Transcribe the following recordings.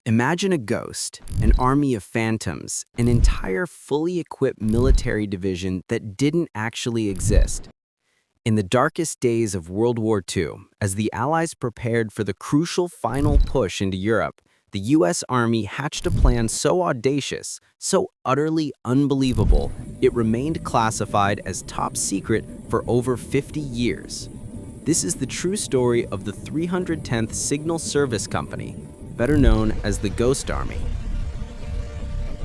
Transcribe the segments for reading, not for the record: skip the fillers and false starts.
Imagine a ghost, an army of phantoms, an entire fully equipped military division that didn't actually exist. In the darkest days of World War II, as the Allies prepared for the crucial final push into Europe, the US Army hatched a plan so audacious, so utterly unbelievable, it remained classified as top secret for over 50 years. This is the true story of the 310th Signal Service Company, better known as the Ghost Army.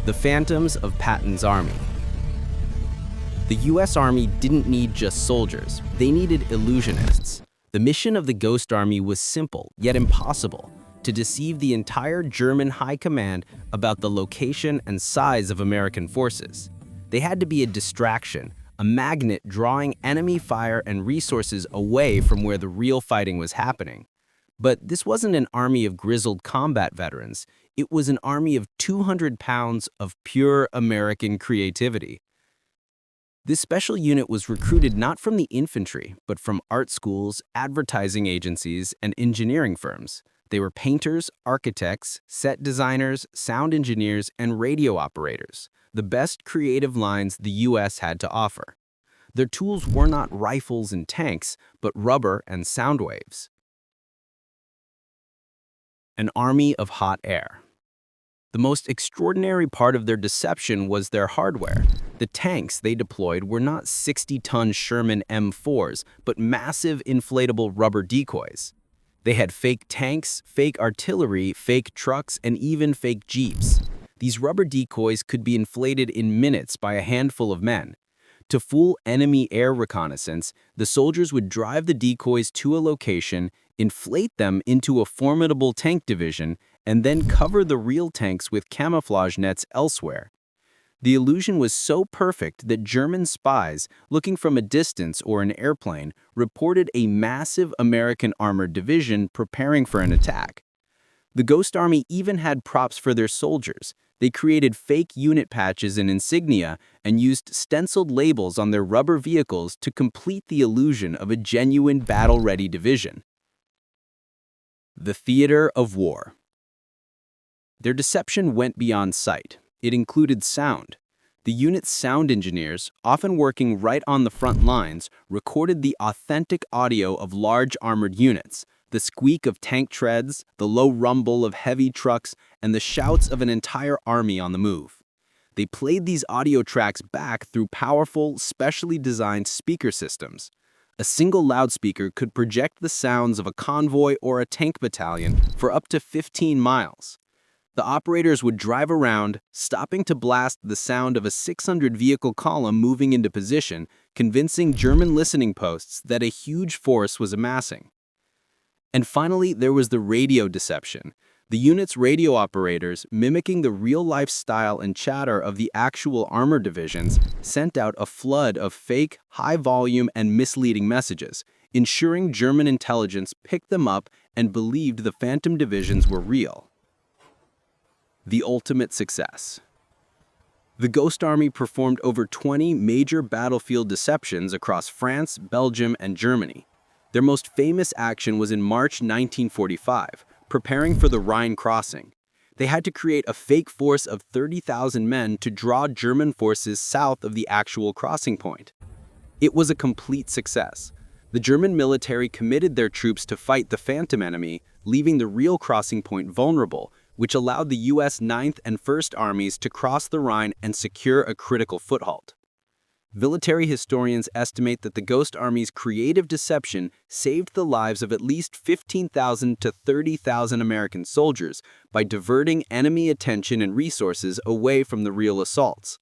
The Phantoms of Patton's Army. The US Army didn't need just soldiers, they needed illusionists. The mission of the Ghost Army was simple, yet impossible: to deceive the entire German high command about the location and size of American forces. They had to be a distraction, a magnet drawing enemy fire and resources away from where the real fighting was happening. But this wasn't an army of grizzled combat veterans. It was an army of 200 pounds of pure American creativity. This special unit was recruited not from the infantry, but from art schools, advertising agencies, and engineering firms. They were painters, architects, set designers, sound engineers, and radio operators, the best creative lines the US had to offer. Their tools were not rifles and tanks, but rubber and sound waves. An army of hot air. The most extraordinary part of their deception was their hardware. The tanks they deployed were not 60-ton Sherman M4s, but massive inflatable rubber decoys. They had fake tanks, fake artillery, fake trucks, and even fake jeeps. These rubber decoys could be inflated in minutes by a handful of men. To fool enemy air reconnaissance, the soldiers would drive the decoys to a location, inflate them into a formidable tank division, and then cover the real tanks with camouflage nets elsewhere. The illusion was so perfect that German spies, looking from a distance or an airplane, reported a massive American armored division preparing for an attack. The Ghost Army even had props for their soldiers. They created fake unit patches and insignia and used stenciled labels on their rubber vehicles to complete the illusion of a genuine battle-ready division. The theater of war. Their deception went beyond sight. It included sound. The unit's sound engineers, often working right on the front lines, recorded the authentic audio of large armored units, the squeak of tank treads, the low rumble of heavy trucks, and the shouts of an entire army on the move. They played these audio tracks back through powerful, specially designed speaker systems. A single loudspeaker could project the sounds of a convoy or a tank battalion for up to 15 miles. The operators would drive around, stopping to blast the sound of a 600-vehicle column moving into position, convincing German listening posts that a huge force was amassing. And finally, there was the radio deception. The unit's radio operators, mimicking the real-life style and chatter of the actual armor divisions, sent out a flood of fake, high-volume, and misleading messages, ensuring German intelligence picked them up and believed the Phantom divisions were real. The ultimate success. The Ghost Army performed over 20 major battlefield deceptions across France, Belgium, and Germany. Their most famous action was in March 1945, preparing for the Rhine crossing. They had to create a fake force of 30,000 men to draw German forces south of the actual crossing point. It was a complete success. The German military committed their troops to fight the Phantom enemy, leaving the real crossing point vulnerable, which allowed the US 9th and 1st Armies to cross the Rhine and secure a critical foothold. Military historians estimate that the Ghost Army's creative deception saved the lives of at least 15,000 to 30,000 American soldiers by diverting enemy attention and resources away from the real assaults.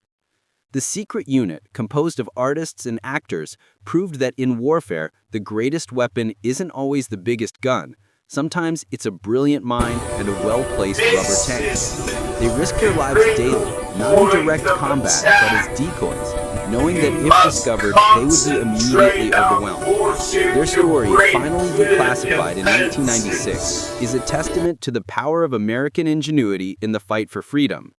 The secret unit, composed of artists and actors, proved that in warfare, the greatest weapon isn't always the biggest gun. Sometimes it's a brilliant mind and a well-placed rubber tank. They risked their lives daily, not in direct combat, but as decoys, knowing that if discovered, they would be immediately overwhelmed. Their story, finally declassified in 1996, is a testament to the power of American ingenuity in the fight for freedom.